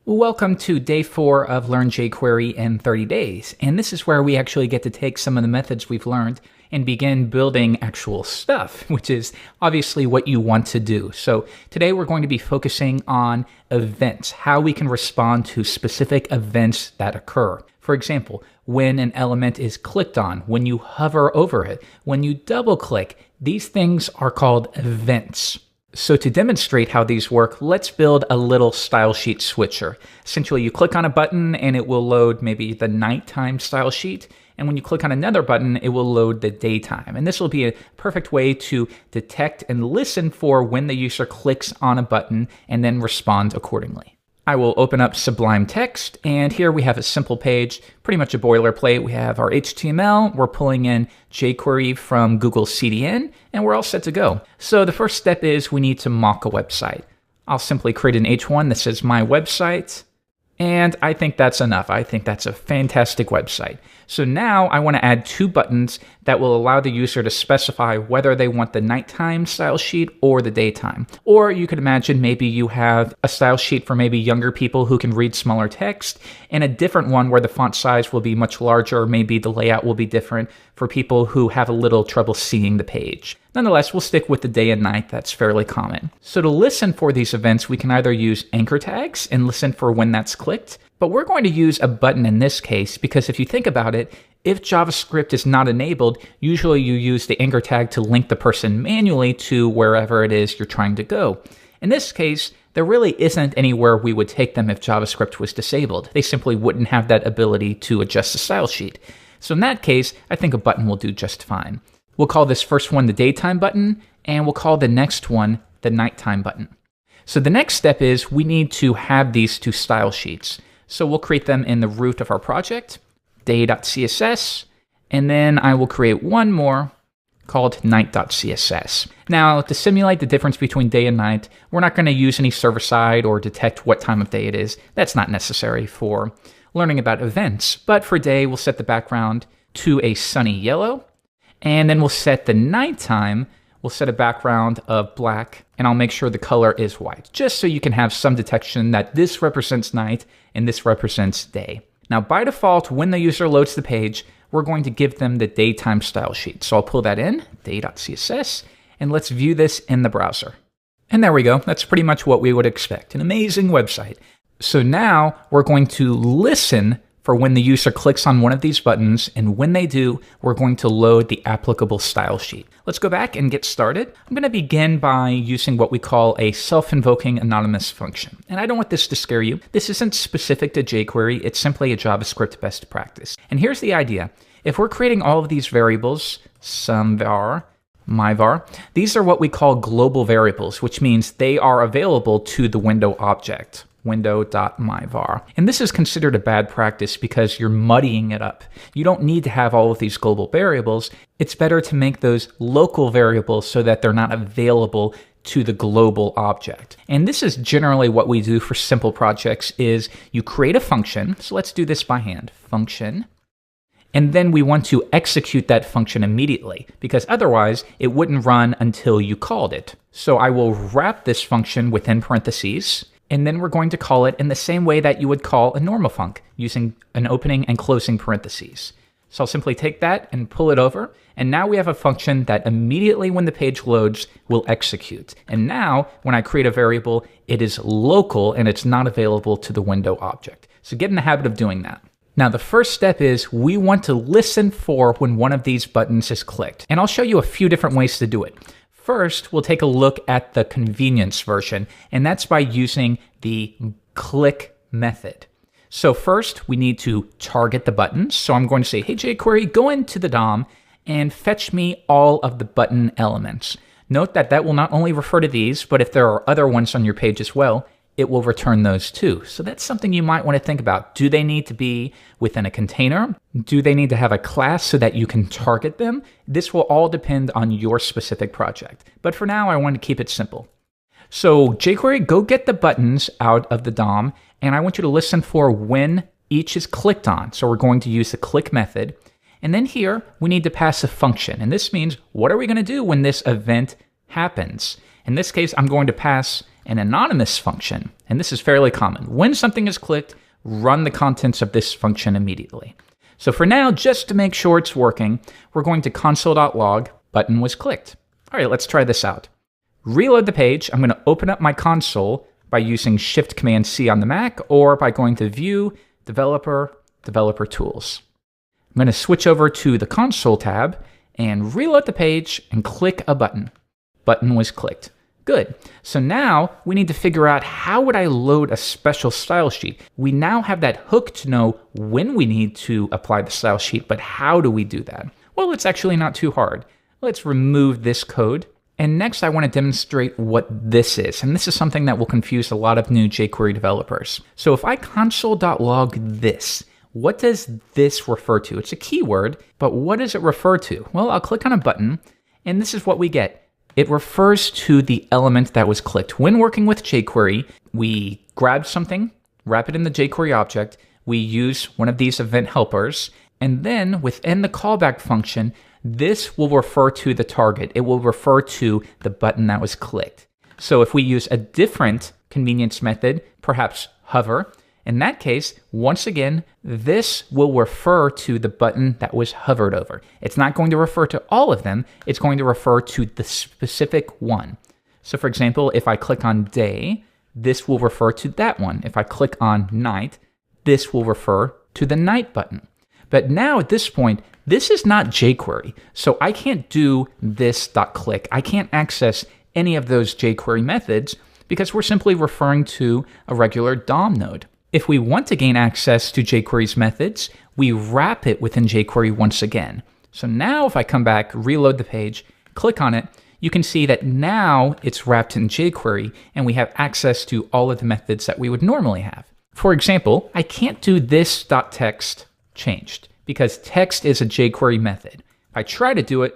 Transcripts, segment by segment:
Welcome to day 4 of Learn JQuery in 30 days. And this is where we actually get to take some of the methods we've learned and begin building actual stuff, which is obviously what you want to do. So today we're going to be focusing on events, how we can respond to specific events that occur. For example, when an element is clicked on, when you hover over it, when you double click, these things are called events. So to demonstrate how these work, let's build a little style sheet switcher. Essentially, you click on a button and it will load maybe the nighttime style sheet. And when you click on another button, it will load the daytime. And this will be a perfect way to detect and listen for when the user clicks on a button and then respond accordingly. I will open up Sublime Text, and here we have a simple page, pretty much a boilerplate. We have our HTML, we're pulling in JQuery from Google CDN, and we're all set to go. So the first step is we need to mock a website. I'll simply create an H1 that says my website, and I think that's enough. I think that's a fantastic website. So now I want to add 2 buttons that will allow the user to specify whether they want the nighttime style sheet or the daytime. Or you could imagine maybe you have a style sheet for maybe younger people who can read smaller text, and a different one where the font size will be much larger, maybe the layout will be different for people who have a little trouble seeing the page. Nonetheless, we'll stick with the day and night. That's fairly common. So to listen for these events, we can either use anchor tags and listen for when that's clicked, but we're going to use a button in this case because if you think about it, if JavaScript is not enabled, usually you use the anchor tag to link the person manually to wherever it is you're trying to go. In this case, there really isn't anywhere we would take them if JavaScript was disabled. They simply wouldn't have that ability to adjust the style sheet. So in that case, I think a button will do just fine. We'll call this first one the daytime button, and we'll call the next one the nighttime button. So the next step is we need to have these 2 style sheets. So we'll create them in the root of our project, day.css, and then I will create one more called night.css. Now, to simulate the difference between day and night, we're not going to use any server-side or detect what time of day it is. That's not necessary for learning about events, but for day, we'll set the background to a sunny yellow, and then we'll set the nighttime, we'll set a background of black, and I'll make sure the color is white, just so you can have some detection that this represents night and this represents day. Now, by default, when the user loads the page, we're going to give them the daytime style sheet. So I'll pull that in, day.css, and let's view this in the browser. And there we go. That's pretty much what we would expect. An amazing website. So now we're going to listen for when the user clicks on one of these buttons, and when they do, we're going to load the applicable style sheet. Let's go back and get started. I'm going to begin by using what we call a self-invoking anonymous function. And I don't want this to scare you. This isn't specific to jQuery. It's simply a JavaScript best practice. And here's the idea. If we're creating all of these variables, some var, my var, these are what we call global variables, which means they are available to the window object. Window.myvar. And this is considered a bad practice because you're muddying it up. You don't need to have all of these global variables. It's better to make those local variables so that they're not available to the global object. And this is generally what we do for simple projects is you create a function. So let's do this by hand. Function. And then we want to execute that function immediately because otherwise it wouldn't run until you called it. So I will wrap this function within parentheses, and then we're going to call it in the same way that you would call a normal func, using an opening and closing parentheses. So I'll simply take that and pull it over, and now we have a function that immediately when the page loads will execute. And now when I create a variable, it is local and it's not available to the window object. So get in the habit of doing that. Now the first step is we want to listen for when one of these buttons is clicked. And I'll show you a few different ways to do it. First, we'll take a look at the convenience version, and that's by using the click method. So first, we need to target the buttons. So I'm going to say, hey, jQuery, go into the DOM and fetch me all of the button elements. Note that that will not only refer to these, but if there are other ones on your page as well, it will return those too. So that's something you might want to think about. Do they need to be within a container? Do they need to have a class so that you can target them? This will all depend on your specific project. But for now, I want to keep it simple. So jQuery, go get the buttons out of the DOM, and I want you to listen for when each is clicked on. So we're going to use the click method. And then here, we need to pass a function. And this means, what are we going to do when this event happens? In this case, I'm going to pass an anonymous function. And this is fairly common. When something is clicked, run the contents of this function immediately. So for now, just to make sure it's working, we're going to console.log button was clicked. All right, let's try this out. Reload the page. I'm going to open up my console by using Shift Command C on the Mac or by going to View, Developer, Developer Tools. I'm going to switch over to the console tab and reload the page and click a button. Button was clicked. Good. So now we need to figure out how would I load a special style sheet. We now have that hook to know when we need to apply the style sheet, but how do we do that? Well, it's actually not too hard. Let's remove this code. And next I want to demonstrate what this is. And this is something that will confuse a lot of new jQuery developers. So if I console.log this, what does this refer to? It's a keyword, but what does it refer to? Well, I'll click on a button, and this is what we get. It refers to the element that was clicked. When working with jQuery, we grab something, wrap it in the jQuery object, we use one of these event helpers, and then within the callback function, this will refer to the target. It will refer to the button that was clicked. So if we use a different convenience method, perhaps hover, in that case, once again, this will refer to the button that was hovered over. It's not going to refer to all of them. It's going to refer to the specific one. So for example, if I click on day, this will refer to that one. If I click on night, this will refer to the night button. But now at this point, this is not jQuery. So I can't do this.click. I can't access any of those jQuery methods because we're simply referring to a regular DOM node. If we want to gain access to jQuery's methods, we wrap it within jQuery once again. So now if I come back, reload the page, click on it, you can see that now it's wrapped in jQuery and we have access to all of the methods that we would normally have. For example, I can't do this.text changed because text is a jQuery method. If I try to do it,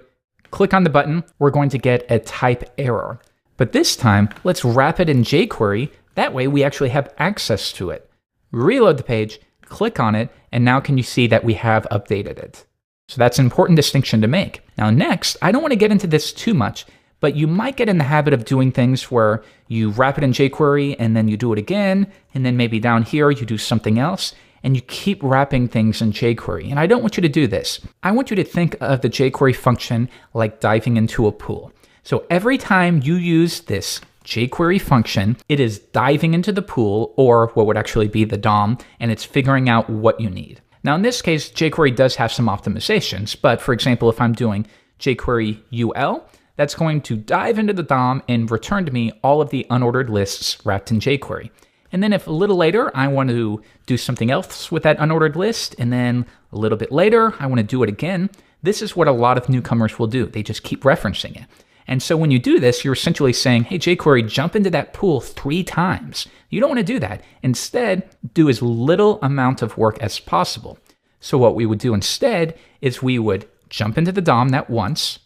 click on the button, we're going to get a type error. But this time, let's wrap it in jQuery. That way we actually have access to it. Reload the page, click on it, and now can you see that we have updated it? So that's an important distinction to make. Now next, I don't want to get into this too much, but you might get in the habit of doing things where you wrap it in jQuery and then you do it again, and then maybe down here you do something else, and you keep wrapping things in jQuery. And I don't want you to do this. I want you to think of the jQuery function like diving into a pool. So every time you use this jQuery function, it is diving into the pool, or what would actually be the DOM, and it's figuring out what you need. Now in this case, jQuery does have some optimizations, but for example, if I'm doing jQuery UL, that's going to dive into the DOM and return to me all of the unordered lists wrapped in jQuery. And then if a little later I want to do something else with that unordered list, and then a little bit later I want to do it again, this is what a lot of newcomers will do. They just keep referencing it. And so when you do this, you're essentially saying, hey, jQuery, jump into that pool 3 times. You don't want to do that. Instead, do as little amount of work as possible. So what we would do instead is we would jump into the DOM that once,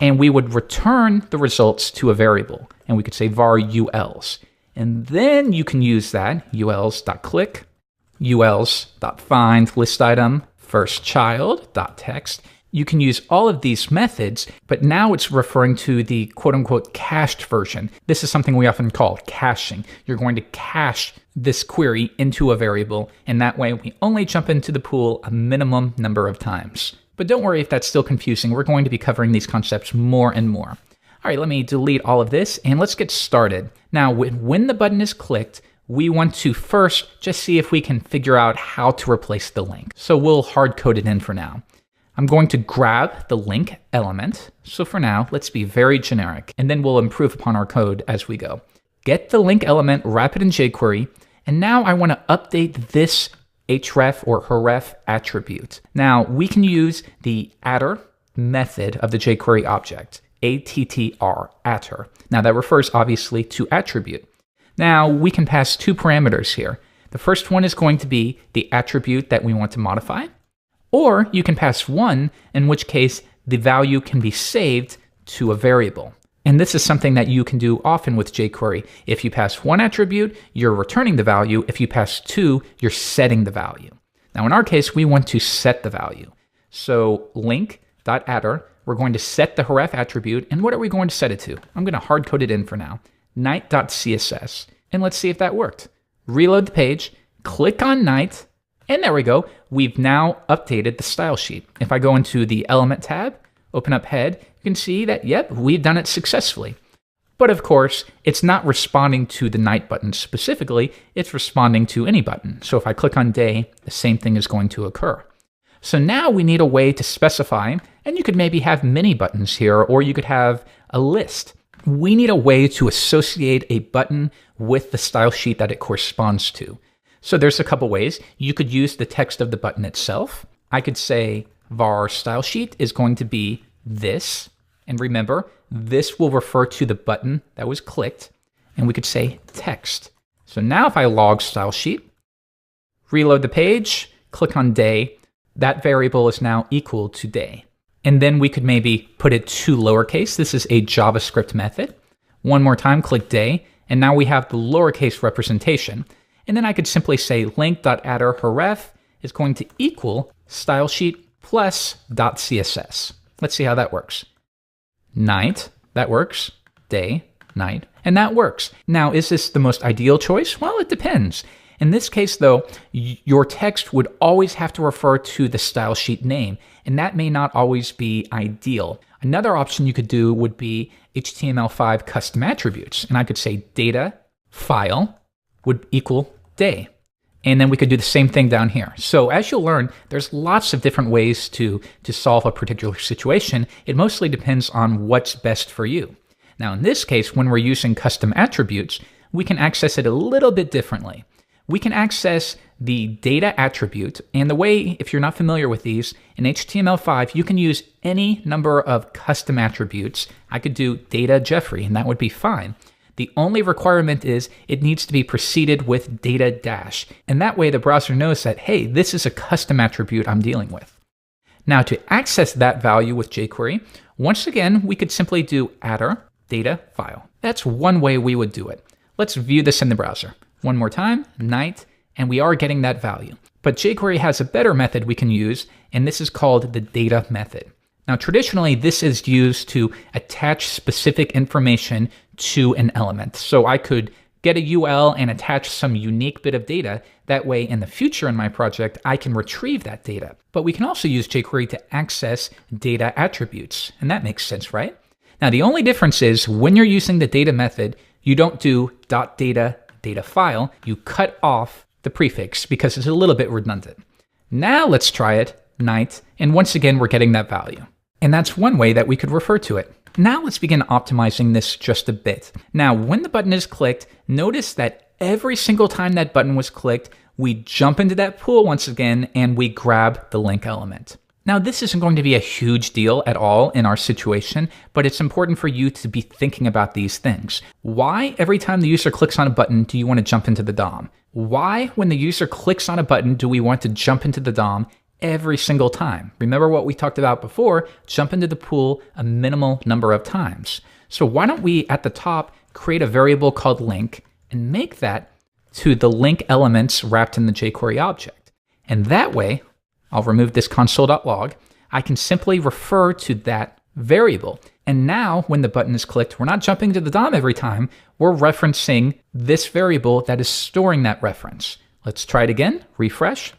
and we would return the results to a variable. And we could say var uls. And then you can use that, uls.click, uls.find list item, first child.text. You can use all of these methods, but now it's referring to the quote-unquote cached version. This is something we often call caching. You're going to cache this query into a variable, and that way we only jump into the pool a minimum number of times. But don't worry if that's still confusing. We're going to be covering these concepts more and more. All right, let me delete all of this, and let's get started. Now, when the button is clicked, we want to first just see if we can figure out how to replace the link. So we'll hard code it in for now. I'm going to grab the link element. So for now, let's be very generic, and then we'll improve upon our code as we go. Get the link element, wrap it in jQuery, and now I want to update this href or href attribute. Now, we can use the attr method of the jQuery object, attr, attr. Now, that refers obviously to attribute. Now, we can pass 2 parameters here. The first one is going to be the attribute that we want to modify. Or you can pass 1, in which case the value can be saved to a variable. And this is something that you can do often with jQuery. If you pass 1 attribute, you're returning the value. If you pass 2, you're setting the value. Now in our case, we want to set the value. So link.attr, we're going to set the href attribute. And what are we going to set it to? I'm going to hard code it in for now. Night.css. And let's see if that worked. Reload the page, click on night, and there we go. We've now updated the style sheet. If I go into the element tab, open up head, you can see that, yep, we've done it successfully. But of course, it's not responding to the night button specifically, it's responding to any button. So if I click on day, the same thing is going to occur. So now we need a way to specify, and you could maybe have many buttons here, or you could have a list. We need a way to associate a button with the style sheet that it corresponds to. So there's a couple ways. You could use the text of the button itself. I could say var style sheet is going to be this. And remember, this will refer to the button that was clicked. And we could say text. So now if I log style sheet, reload the page, click on day, that variable is now equal to day. And then we could maybe put it to lowercase. This is a JavaScript method. One more time, click day. And now we have the lowercase representation. And then I could simply say link.adder_href is going to equal style sheet plus .css. Let's see how that works. Night, that works. Day, night, and that works. Now, is this the most ideal choice? Well, it depends. In this case, though, your text would always have to refer to the style sheet name, and that may not always be ideal. Another option you could do would be HTML5 custom attributes, and I could say data file would equal day. And then we could do the same thing down here. So as you'll learn, there's lots of different ways to solve a particular situation. It mostly depends on what's best for you. Now, in this case, when we're using custom attributes, we can access it a little bit differently. We can access the data attribute, and the way, if you're not familiar with these, in HTML5, you can use any number of custom attributes. I could do data Jeffrey, and that would be fine. The only requirement is it needs to be preceded with data dash, and that way the browser knows that, hey, this is a custom attribute I'm dealing with. Now, to access that value with jQuery, once again, we could simply do adder data file. That's one way we would do it. Let's view this in the browser. One more time, night, and we are getting that value. But jQuery has a better method we can use, and this is called the data method. Now, traditionally, this is used to attach specific information to an element. So I could get a UL and attach some unique bit of data. That way, in the future in my project, I can retrieve that data. But we can also use jQuery to access data attributes, and that makes sense, right? Now, the only difference is when you're using the data method, you don't do .data data file, you cut off the prefix because it's a little bit redundant. Now let's try it, night, and once again, we're getting that value. And that's one way that we could refer to it. Now let's begin optimizing this just a bit. Now, when the button is clicked, notice that every single time that button was clicked, we jump into that pool once again and we grab the link element. Now, this isn't going to be a huge deal at all in our situation, but it's important for you to be thinking about these things. Why, every time the user clicks on a button, do you want to jump into the DOM? Why, when the user clicks on a button, do we want to jump into the DOM every single time? Remember what we talked about before, jump into the pool a minimal number of times. So why don't we, at the top, create a variable called link and make that to the link elements wrapped in the jQuery object. And that way, I'll remove this console.log. I can simply refer to that variable. And now when the button is clicked, we're not jumping to the DOM every time. We're referencing this variable that is storing that reference. Let's try it again, refresh.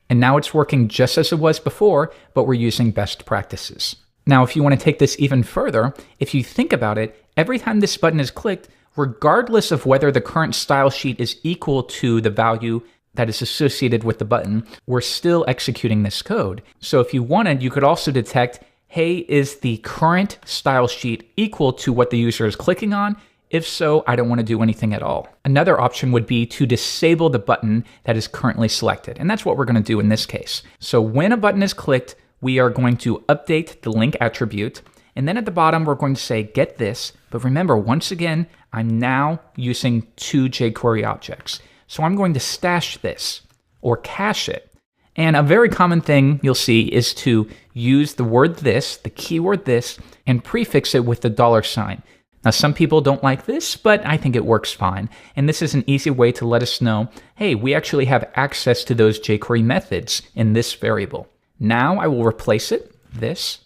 And now it's working just as it was before, but we're using best practices. Now, if you want to take this even further, if you think about it, every time this button is clicked, regardless of whether the current style sheet is equal to the value that is associated with the button, we're still executing this code. So if you wanted, you could also detect, hey, is the current style sheet equal to what the user is clicking on? If so, I don't want to do anything at all. Another option would be to disable the button that is currently selected. And that's what we're going to do in this case. So when a button is clicked, we are going to update the link attribute. And then at the bottom, we're going to say get this. But remember, once again, I'm now using two jQuery objects. So I'm going to stash this or cache it. And a very common thing you'll see is to use the word this, the keyword this, and prefix it with the $sign. Now, some people don't like this, but I think it works fine. And this is an easy way to let us know, hey, we actually have access to those jQuery methods in this variable. Now I will replace it, this,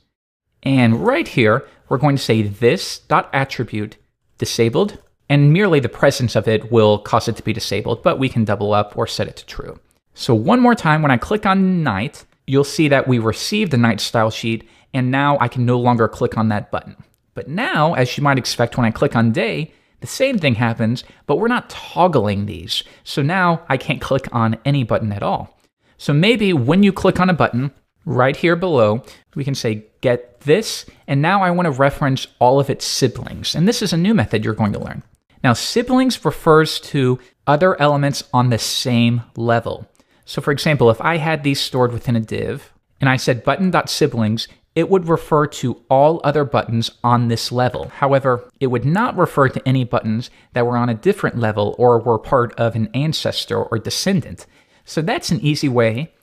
and right here, we're going to say this.attribute disabled and merely the presence of it will cause it to be disabled, but we can double up or set it to true. So one more time, when I click on night, you'll see that we received the night style sheet, and now I can no longer click on that button. But now, as you might expect, when I click on day, the same thing happens, but we're not toggling these. So now I can't click on any button at all. So maybe when you click on a button, right here below, we can say get this, and now I want to reference all of its siblings. And this is a new method you're going to learn. Now, siblings refers to other elements on the same level. So for example, if I had these stored within a div, and I said button.siblings, it would refer to all other buttons on this level. However, it would not refer to any buttons that were on a different level or were part of an ancestor or descendant. So that's an easy way.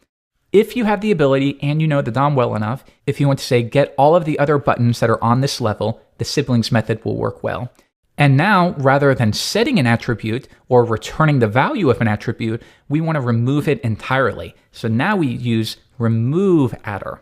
If you have the ability and you know the DOM well enough, if you want to say get all of the other buttons that are on this level, the siblings method will work well. And now, rather than setting an attribute or returning the value of an attribute, we want to remove it entirely. So now we use remove attr,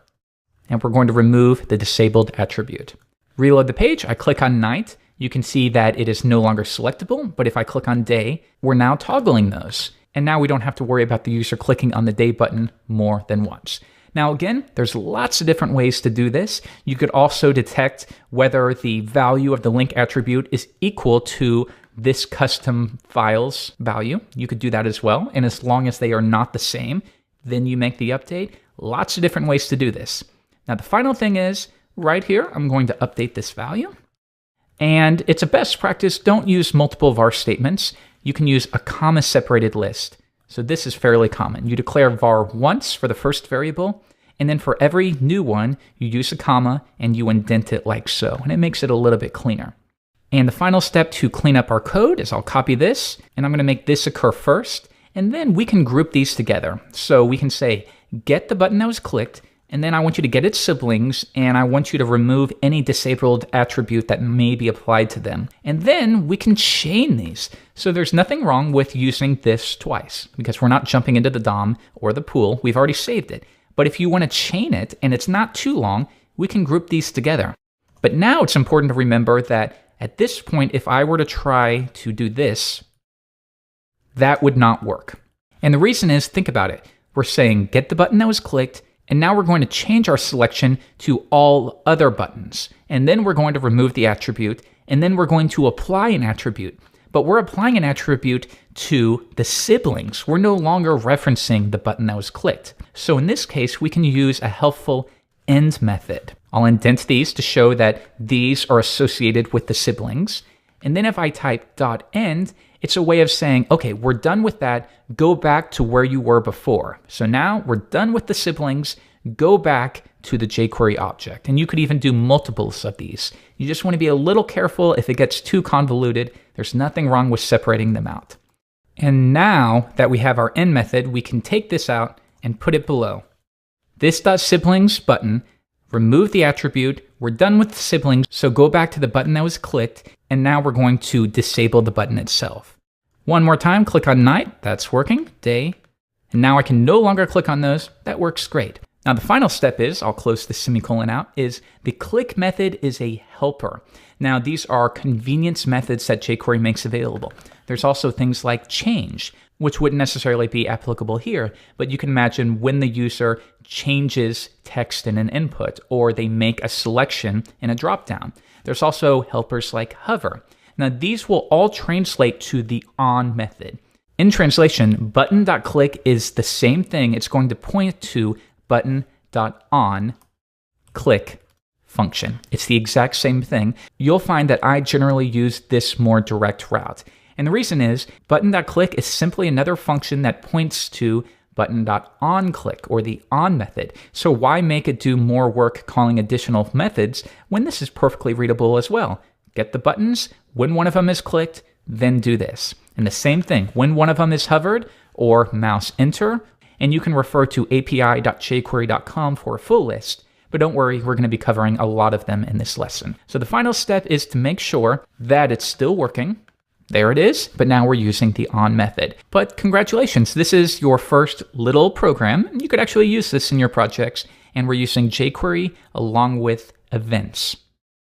and we're going to remove the disabled attribute. Reload the page, I click on night. You can see that it is no longer selectable, but if I click on day, we're now toggling those. And now we don't have to worry about the user clicking on the day button more than once. Now again, there's lots of different ways to do this. You could also detect whether the value of the link attribute is equal to this custom file's value. You could do that as well. And as long as they are not the same, then you make the update. Lots of different ways to do this. Now the final thing is, right here, I'm going to update this value. And it's a best practice, don't use multiple var statements. You can use a comma-separated list. So this is fairly common. You declare var once for the first variable, and then for every new one, you use a comma and you indent it like so, and it makes it a little bit cleaner. And the final step to clean up our code is I'll copy this, and I'm going to make this occur first, and then we can group these together. So we can say, get the button that was clicked, and then I want you to get its siblings, and I want you to remove any disabled attribute that may be applied to them. And then we can chain these. So there's nothing wrong with using this twice, because we're not jumping into the DOM or the pool. We've already saved it. But if you want to chain it, and it's not too long, we can group these together. But now it's important to remember that at this point, if I were to try to do this, that would not work. And the reason is, think about it. We're saying get the button that was clicked, and now we're going to change our selection to all other buttons. And then we're going to remove the attribute, and then we're going to apply an attribute. But we're applying an attribute to the siblings. We're no longer referencing the button that was clicked. So in this case, we can use a helpful end method. I'll indent these to show that these are associated with the siblings. And then if I type .end, it's a way of saying, okay, we're done with that, go back to where you were before. So now we're done with the siblings, go back to the jQuery object. And you could even do multiples of these. You just want to be a little careful if it gets too convoluted. There's nothing wrong with separating them out. And now that we have our end method, we can take this out and put it below. This .siblings button, remove the attribute, we're done with the siblings, so go back to the button that was clicked, and now we're going to disable the button itself. One more time, click on night, that's working, day, and now I can no longer click on those, that works great. Now the final step is, I'll close the semicolon out, is the click method is a helper. Now these are convenience methods that jQuery makes available. There's also things like change, which wouldn't necessarily be applicable here, but you can imagine when the user changes text in an input, or they make a selection in a dropdown. There's also helpers like hover. Now these will all translate to the on method. In translation, button.click is the same thing. It's going to point to button.onClick function. It's the exact same thing. You'll find that I generally use this more direct route. And the reason is button.click is simply another function that points to button.onClick, or the on method. So why make it do more work calling additional methods when this is perfectly readable as well? Get the buttons, when one of them is clicked, then do this. And the same thing, when one of them is hovered, or mouse enter, and you can refer to api.jquery.com for a full list. But don't worry, we're going to be covering a lot of them in this lesson. So the final step is to make sure that it's still working. There it is, but now we're using the on method. But congratulations, this is your first little program. You could actually use this in your projects, and we're using jQuery along with events.